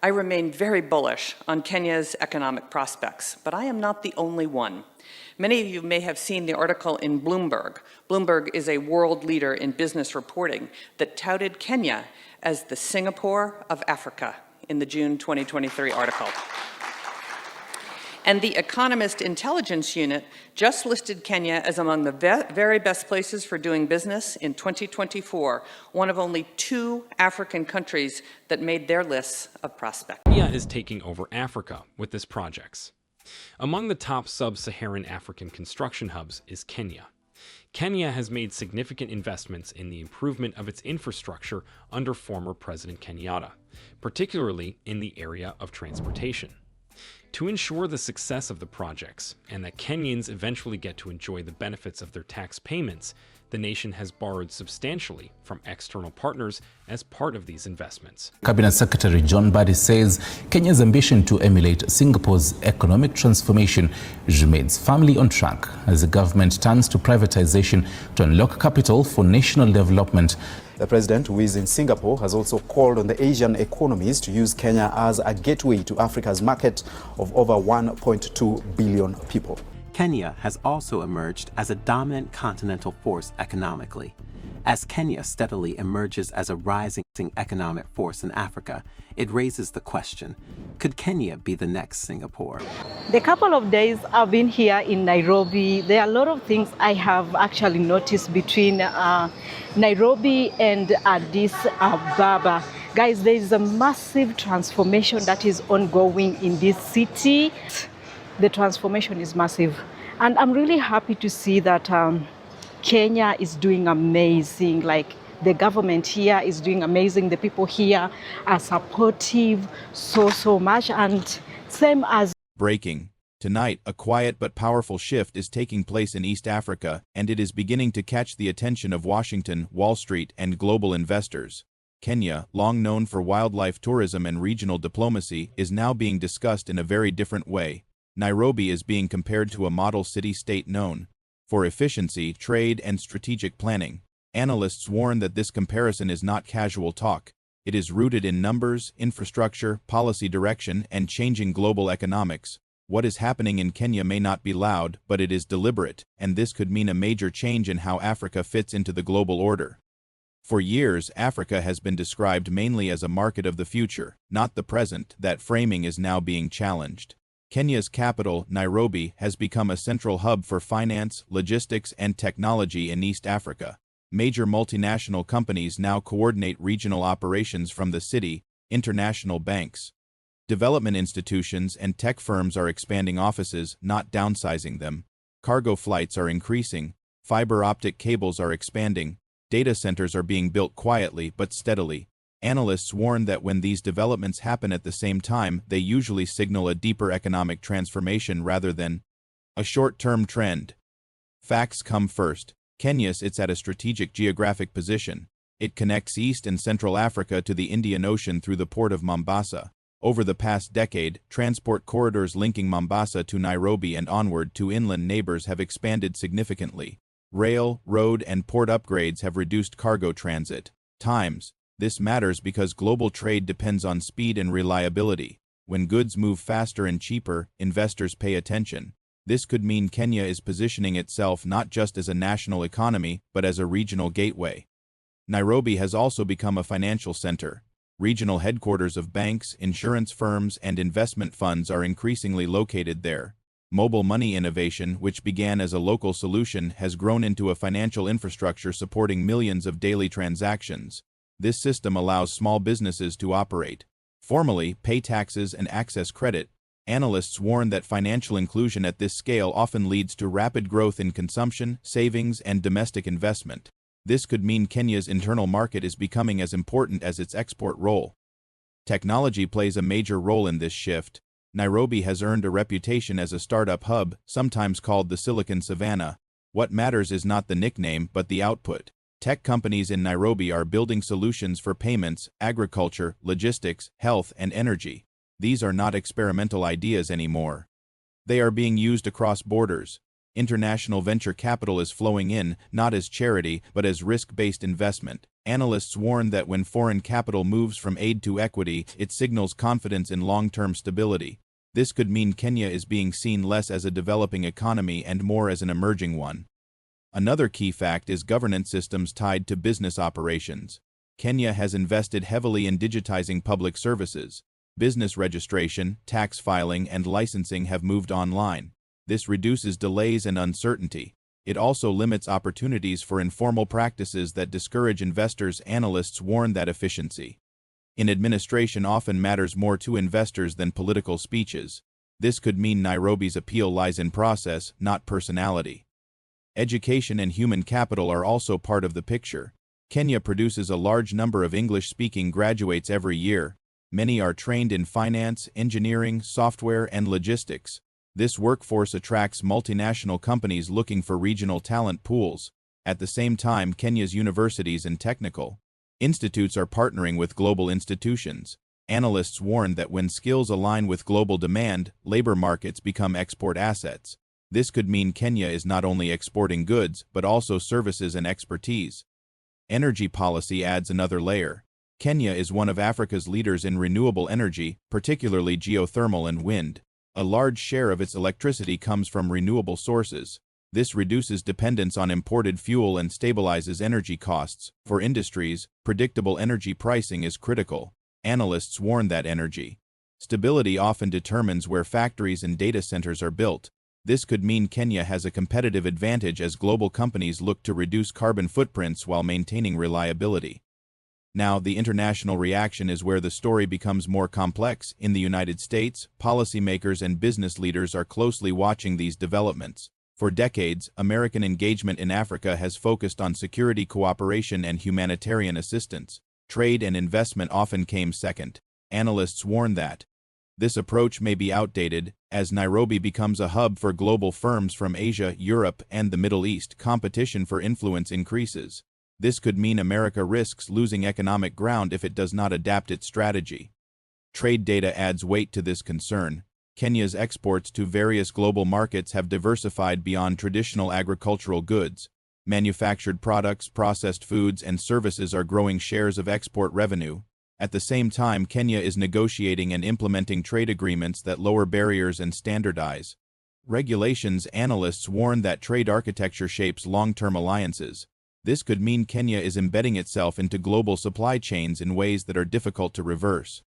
I remain very bullish on Kenya's economic prospects, but I am not the only one. Many of you may have seen the article in Bloomberg. Bloomberg is a world leader in business reporting that touted Kenya as the Singapore of Africa in the June 2023 article. And the Economist Intelligence Unit just listed Kenya as among the very best places for doing business in 2024, one of only 2 African countries that made their lists of prospects. Kenya is taking over Africa with its projects. Among the top sub-Saharan African construction hubs is Kenya. Kenya has made significant investments in the improvement of its infrastructure under former President Kenyatta, particularly in the area of transportation. To ensure the success of the projects and that Kenyans eventually get to enjoy the benefits of their tax payments, the nation has borrowed substantially from external partners as part of these investments. Cabinet Secretary John Mbadi says Kenya's ambition to emulate Singapore's economic transformation remains firmly on track as the government turns to privatization to unlock capital for national development. The president, who is in Singapore, has also called on the Asian economies to use Kenya as a gateway to Africa's market of over 1.2 billion people. Kenya has also emerged as a dominant continental force economically. As Kenya steadily emerges as a rising economic force in Africa, it raises the question, could Kenya be the next Singapore? The couple of days I've been here in Nairobi, there are a lot of things I have actually noticed between Nairobi and Addis Ababa. Guys, there is a massive transformation that is ongoing in this city. The transformation is massive. And I'm really happy to see that Kenya is doing amazing. Like, the government here is doing amazing. The people here are supportive so much. And same as... Breaking. Tonight, a quiet but powerful shift is taking place in East Africa, and it is beginning to catch the attention of Washington, Wall Street, and global investors. Kenya, long known for wildlife tourism and regional diplomacy, is now being discussed in a very different way. Nairobi is being compared to a model city-state known for efficiency, trade, and strategic planning. Analysts warn that this comparison is not casual talk. It is rooted in numbers, infrastructure, policy direction, and changing global economics. What is happening in Kenya may not be loud, but it is deliberate, and this could mean a major change in how Africa fits into the global order. For years, Africa has been described mainly as a market of the future, not the present. That framing is now being challenged. Kenya's capital, Nairobi, has become a central hub for finance, logistics, and technology in East Africa. Major multinational companies now coordinate regional operations from the city. International banks, development institutions, and tech firms are expanding offices, not downsizing them. Cargo flights are increasing. Fiber optic cables are expanding. Data centers are being built quietly but steadily. Analysts warn that when these developments happen at the same time, they usually signal a deeper economic transformation rather than a short-term trend. Facts come first. Kenya sits at a strategic geographic position. It connects East and Central Africa to the Indian Ocean through the port of Mombasa. Over the past decade, transport corridors linking Mombasa to Nairobi and onward to inland neighbors have expanded significantly. Rail, road, and port upgrades have reduced cargo transit times. This matters because global trade depends on speed and reliability. When goods move faster and cheaper, investors pay attention. This could mean Kenya is positioning itself not just as a national economy, but as a regional gateway. Nairobi has also become a financial center. Regional headquarters of banks, insurance firms, and investment funds are increasingly located there. Mobile money innovation, which began as a local solution, has grown into a financial infrastructure supporting millions of daily transactions. This system allows small businesses to operate, formally, pay taxes, and access credit. Analysts warn that financial inclusion at this scale often leads to rapid growth in consumption, savings, and domestic investment. This could mean Kenya's internal market is becoming as important as its export role. Technology plays a major role in this shift. Nairobi has earned a reputation as a startup hub, sometimes called the Silicon Savannah. What matters is not the nickname, but the output. Tech companies in Nairobi are building solutions for payments, agriculture, logistics, health, and energy. These are not experimental ideas anymore. They are being used across borders. International venture capital is flowing in, not as charity, but as risk-based investment. Analysts warn that when foreign capital moves from aid to equity, it signals confidence in long-term stability. This could mean Kenya is being seen less as a developing economy and more as an emerging one. Another key fact is governance systems tied to business operations. Kenya has invested heavily in digitizing public services. Business registration, tax filing, and licensing have moved online. This reduces delays and uncertainty. It also limits opportunities for informal practices that discourage investors. Analysts warn that efficiency in administration often matters more to investors than political speeches. This could mean Nairobi's appeal lies in process, not personality. Education and human capital are also part of the picture. Kenya produces a large number of English-speaking graduates every year. Many are trained in finance, engineering, software, and logistics. This workforce attracts multinational companies looking for regional talent pools. At the same time, Kenya's universities and technical institutes are partnering with global institutions. Analysts warn that when skills align with global demand, labor markets become export assets. This could mean Kenya is not only exporting goods, but also services and expertise. Energy policy adds another layer. Kenya is one of Africa's leaders in renewable energy, particularly geothermal and wind. A large share of its electricity comes from renewable sources. This reduces dependence on imported fuel and stabilizes energy costs. For industries, predictable energy pricing is critical. Analysts warn that energy stability often determines where factories and data centers are built. This could mean Kenya has a competitive advantage as global companies look to reduce carbon footprints while maintaining reliability. Now, the international reaction is where the story becomes more complex. In the United States, policymakers and business leaders are closely watching these developments. For decades, American engagement in Africa has focused on security cooperation and humanitarian assistance. Trade and investment often came second. Analysts warn that this approach may be outdated. As Nairobi becomes a hub for global firms from Asia, Europe, and the Middle East, competition for influence increases. This could mean America risks losing economic ground if it does not adapt its strategy. Trade data adds weight to this concern. Kenya's exports to various global markets have diversified beyond traditional agricultural goods. Manufactured products, processed foods, and services are growing shares of export revenue. At the same time, Kenya is negotiating and implementing trade agreements that lower barriers and standardize regulations. Analysts warn that trade architecture shapes long-term alliances. This could mean Kenya is embedding itself into global supply chains in ways that are difficult to reverse.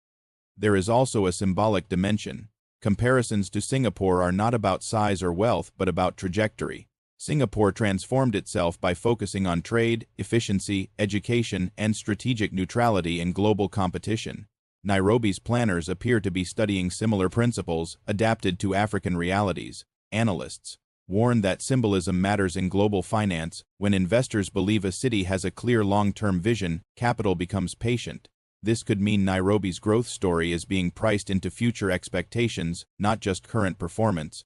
There is also a symbolic dimension. Comparisons to Singapore are not about size or wealth, but about trajectory. Singapore transformed itself by focusing on trade, efficiency, education, and strategic neutrality in global competition. Nairobi's planners appear to be studying similar principles, adapted to African realities. Analysts warn that symbolism matters in global finance. When investors believe a city has a clear long-term vision, capital becomes patient. This could mean Nairobi's growth story is being priced into future expectations, not just current performance.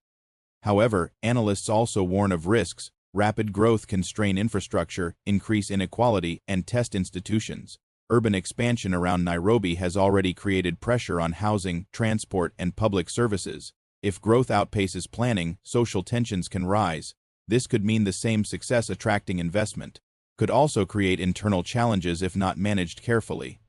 However, analysts also warn of risks. Rapid growth can strain infrastructure, increase inequality, and test institutions. Urban expansion around Nairobi has already created pressure on housing, transport, and public services. If growth outpaces planning, social tensions can rise. This could mean the same success attracting investment could also create internal challenges if not managed carefully.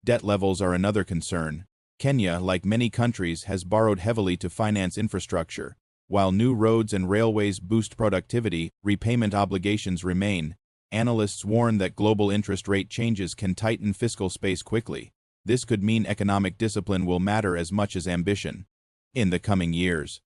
Debt levels are another concern. Kenya, like many countries, has borrowed heavily to finance infrastructure. While new roads and railways boost productivity, repayment obligations remain. Analysts warn that global interest rate changes can tighten fiscal space quickly. This could mean economic discipline will matter as much as ambition in the coming years.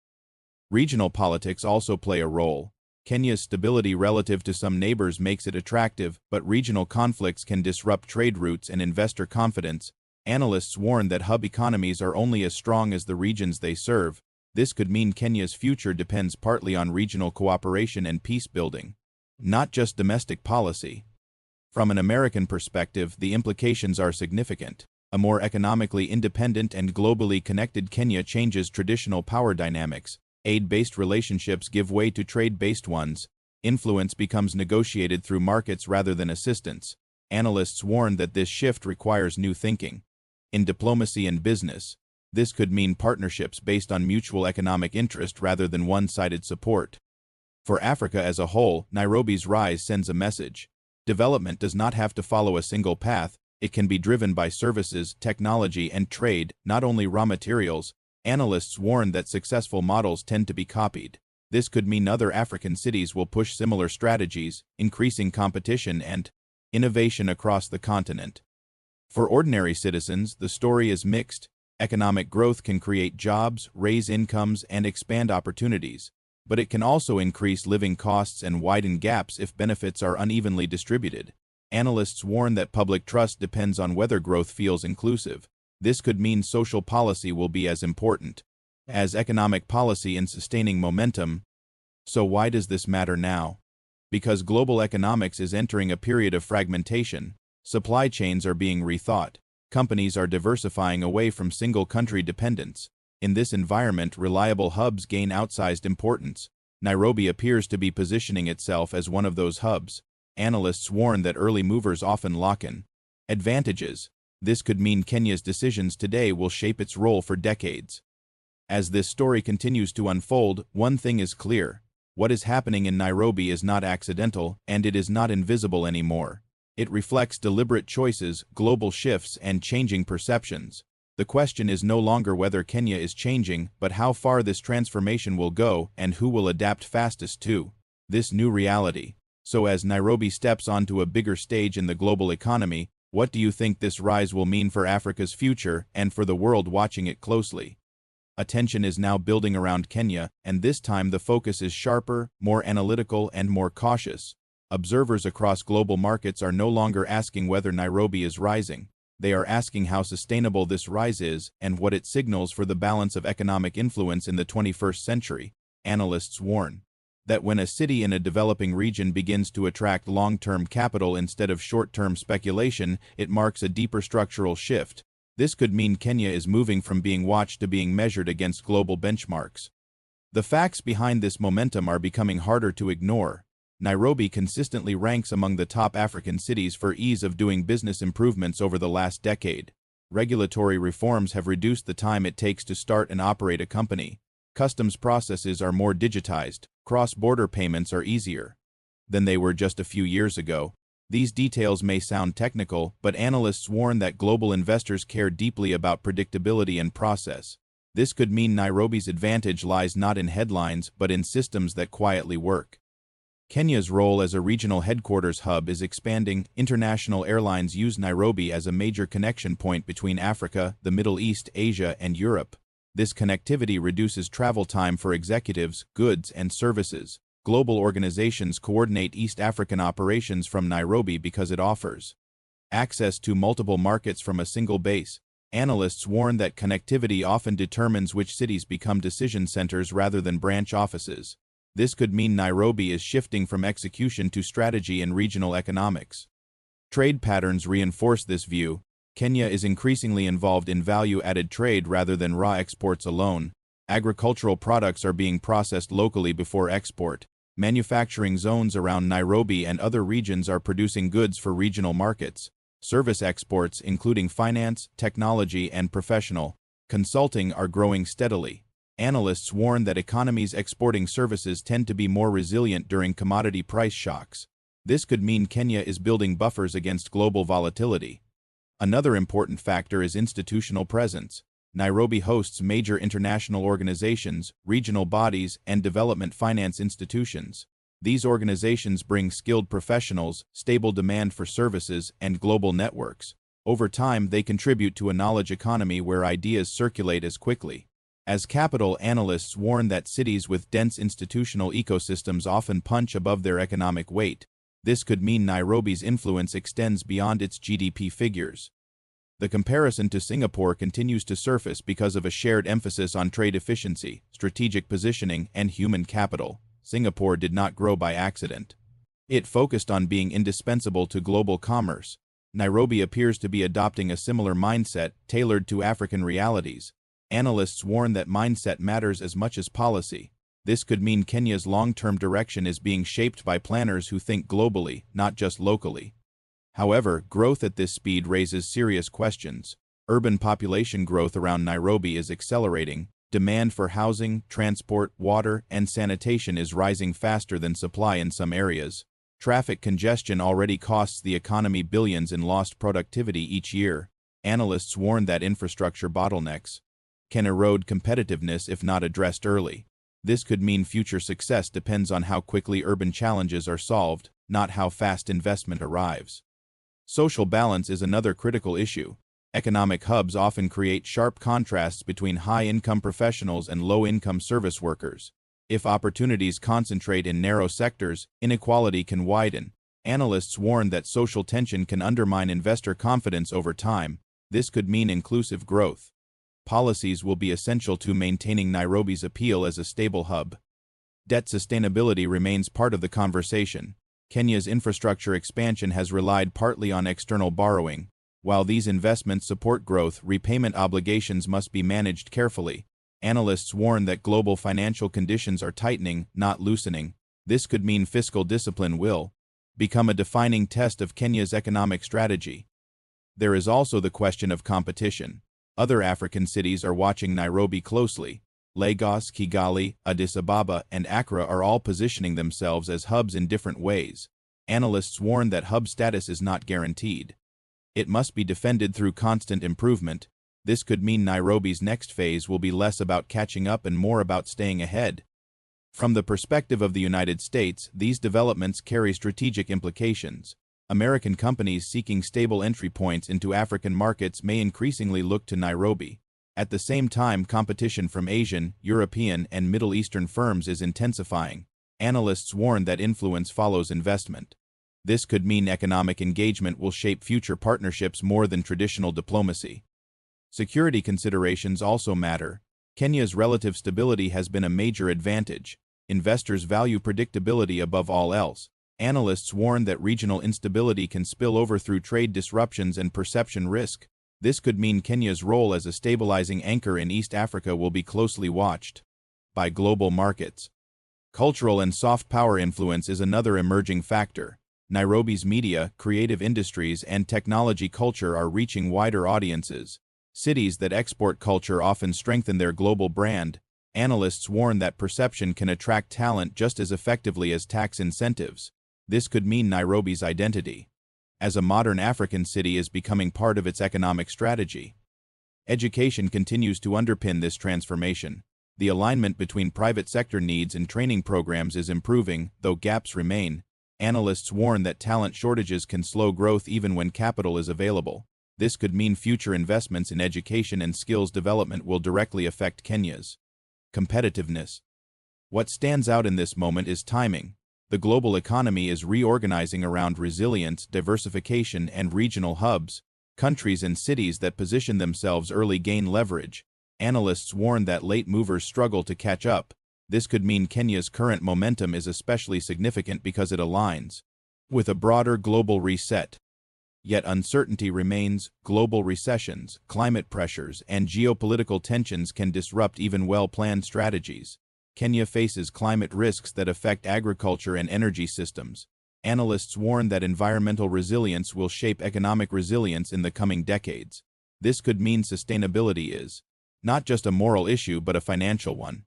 Regional politics also play a role. Kenya's stability relative to some neighbors makes it attractive, but regional conflicts can disrupt trade routes and investor confidence. Analysts warn that hub economies are only as strong as the regions they serve. This could mean Kenya's future depends partly on regional cooperation and peace building, not just domestic policy. From an American perspective, the implications are significant. A more economically independent and globally connected Kenya changes traditional power dynamics. Aid-based relationships give way to trade-based ones. Influence becomes negotiated through markets rather than assistance. Analysts warn that this shift requires new thinking. In diplomacy and business, this could mean partnerships based on mutual economic interest rather than one-sided support. For Africa as a whole, Nairobi's rise sends a message. Development does not have to follow a single path. It can be driven by services, technology, and trade, not only raw materials. Analysts warn that successful models tend to be copied. This could mean other African cities will push similar strategies, increasing competition and innovation across the continent. For ordinary citizens, the story is mixed. Economic growth can create jobs, raise incomes, and expand opportunities, but it can also increase living costs and widen gaps if benefits are unevenly distributed. Analysts warn that public trust depends on whether growth feels inclusive. This could mean social policy will be as important as economic policy in sustaining momentum. So why does this matter now? Because global economics is entering a period of fragmentation. Supply chains are being rethought. Companies are diversifying away from single-country dependence. In this environment, reliable hubs gain outsized importance. Nairobi appears to be positioning itself as one of those hubs. Analysts warn that early movers often lock in advantages. This could mean Kenya's decisions today will shape its role for decades. As this story continues to unfold, one thing is clear. What is happening in Nairobi is not accidental, and it is not invisible anymore. It reflects deliberate choices, global shifts, and changing perceptions. The question is no longer whether Kenya is changing, but how far this transformation will go and who will adapt fastest to this new reality. So as Nairobi steps onto a bigger stage in the global economy, what do you think this rise will mean for Africa's future and for the world watching it closely? Attention is now building around Kenya, and this time the focus is sharper, more analytical, and more cautious. Observers across global markets are no longer asking whether Nairobi is rising. They are asking how sustainable this rise is and what it signals for the balance of economic influence in the 21st century. Analysts warn that when a city in a developing region begins to attract long-term capital instead of short-term speculation, it marks a deeper structural shift. This could mean Kenya is moving from being watched to being measured against global benchmarks. The facts behind this momentum are becoming harder to ignore. Nairobi consistently ranks among the top African cities for ease of doing business improvements over the last decade. Regulatory reforms have reduced the time it takes to start and operate a company. Customs processes are more digitized. Cross-border payments are easier than they were just a few years ago. These details may sound technical, but analysts warn that global investors care deeply about predictability and process. This could mean Nairobi's advantage lies not in headlines, but in systems that quietly work. Kenya's role as a regional headquarters hub is expanding. International airlines use Nairobi as a major connection point between Africa, the Middle East, Asia, and Europe. This connectivity reduces travel time for executives, goods, and services. Global organizations coordinate East African operations from Nairobi because it offers access to multiple markets from a single base. Analysts warn that connectivity often determines which cities become decision centers rather than branch offices. This could mean Nairobi is shifting from execution to strategy in regional economics. Trade patterns reinforce this view. Kenya is increasingly involved in value-added trade rather than raw exports alone. Agricultural products are being processed locally before export. Manufacturing zones around Nairobi and other regions are producing goods for regional markets. Service exports, including finance, technology, and professional consulting, are growing steadily. Analysts warn that economies exporting services tend to be more resilient during commodity price shocks. This could mean Kenya is building buffers against global volatility. Another important factor is institutional presence. Nairobi hosts major international organizations, regional bodies, and development finance institutions. These organizations bring skilled professionals, stable demand for services, and global networks. Over time, they contribute to a knowledge economy where ideas circulate as quickly. As capital, analysts warn that cities with dense institutional ecosystems often punch above their economic weight. This could mean Nairobi's influence extends beyond its GDP figures. The comparison to Singapore continues to surface because of a shared emphasis on trade efficiency, strategic positioning, and human capital. Singapore did not grow by accident. It focused on being indispensable to global commerce. Nairobi appears to be adopting a similar mindset, tailored to African realities. Analysts warn that mindset matters as much as policy. This could mean Kenya's long-term direction is being shaped by planners who think globally, not just locally. However, growth at this speed raises serious questions. Urban population growth around Nairobi is accelerating. Demand for housing, transport, water, and sanitation is rising faster than supply in some areas. Traffic congestion already costs the economy billions in lost productivity each year. Analysts warn that infrastructure bottlenecks can erode competitiveness if not addressed early. This could mean future success depends on how quickly urban challenges are solved, not how fast investment arrives. Social balance is another critical issue. Economic hubs often create sharp contrasts between high-income professionals and low-income service workers. If opportunities concentrate in narrow sectors, inequality can widen. Analysts warn that social tension can undermine investor confidence over time. This could mean inclusive growth. Policies will be essential to maintaining Nairobi's appeal as a stable hub. Debt sustainability remains part of the conversation. Kenya's infrastructure expansion has relied partly on external borrowing. While these investments support growth, repayment obligations must be managed carefully. Analysts warn that global financial conditions are tightening, not loosening. This could mean fiscal discipline will become a defining test of Kenya's economic strategy. There is also the question of competition. Other African cities are watching Nairobi closely. Lagos, Kigali, Addis Ababa, and Accra are all positioning themselves as hubs in different ways. Analysts warn that hub status is not guaranteed. It must be defended through constant improvement. This could mean Nairobi's next phase will be less about catching up and more about staying ahead. From the perspective of the United States, these developments carry strategic implications. American companies seeking stable entry points into African markets may increasingly look to Nairobi. At the same time, competition from Asian, European, and Middle Eastern firms is intensifying. Analysts warn that influence follows investment. This could mean economic engagement will shape future partnerships more than traditional diplomacy. Security considerations also matter. Kenya's relative stability has been a major advantage. Investors value predictability above all else. Analysts warn that regional instability can spill over through trade disruptions and perception risk. This could mean Kenya's role as a stabilizing anchor in East Africa will be closely watched by global markets. Cultural and soft power influence is another emerging factor. Nairobi's media, creative industries, and technology culture are reaching wider audiences. Cities that export culture often strengthen their global brand. Analysts warn that perception can attract talent just as effectively as tax incentives. This could mean Nairobi's identity as a modern African city is becoming part of its economic strategy. Education continues to underpin this transformation. The alignment between private sector needs and training programs is improving, though gaps remain. Analysts warn that talent shortages can slow growth even when capital is available. This could mean future investments in education and skills development will directly affect Kenya's competitiveness. What stands out in this moment is timing. The global economy is reorganizing around resilience, diversification, and regional hubs. Countries and cities that position themselves early gain leverage. Analysts warn that late movers struggle to catch up. This could mean Kenya's current momentum is especially significant because it aligns with a broader global reset. Yet uncertainty remains. Global recessions, climate pressures, and geopolitical tensions can disrupt even well-planned strategies. Kenya faces climate risks that affect agriculture and energy systems. Analysts warn that environmental resilience will shape economic resilience in the coming decades. This could mean sustainability is not just a moral issue but a financial one.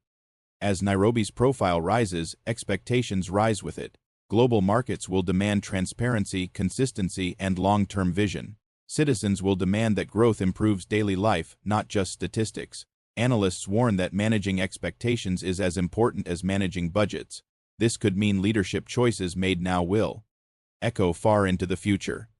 As Nairobi's profile rises, expectations rise with it. Global markets will demand transparency, consistency, and long-term vision. Citizens will demand that growth improves daily life, not just statistics. Analysts warn that managing expectations is as important as managing budgets. This could mean leadership choices made now will echo far into the future.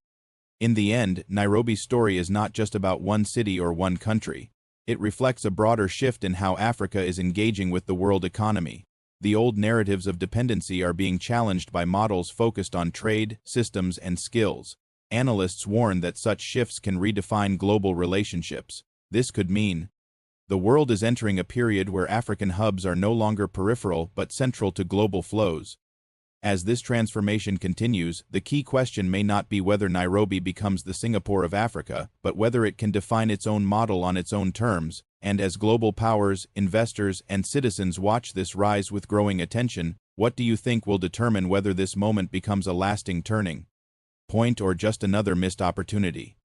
In the end, Nairobi's story is not just about one city or one country. It reflects a broader shift in how Africa is engaging with the world economy. The old narratives of dependency are being challenged by models focused on trade, systems, and skills. Analysts warn that such shifts can redefine global relationships. This could mean the world is entering a period where African hubs are no longer peripheral but central to global flows. As this transformation continues, the key question may not be whether Nairobi becomes the Singapore of Africa, but whether it can define its own model on its own terms. And as global powers, investors, and citizens watch this rise with growing attention, what do you think will determine whether this moment becomes a lasting turning point or just another missed opportunity?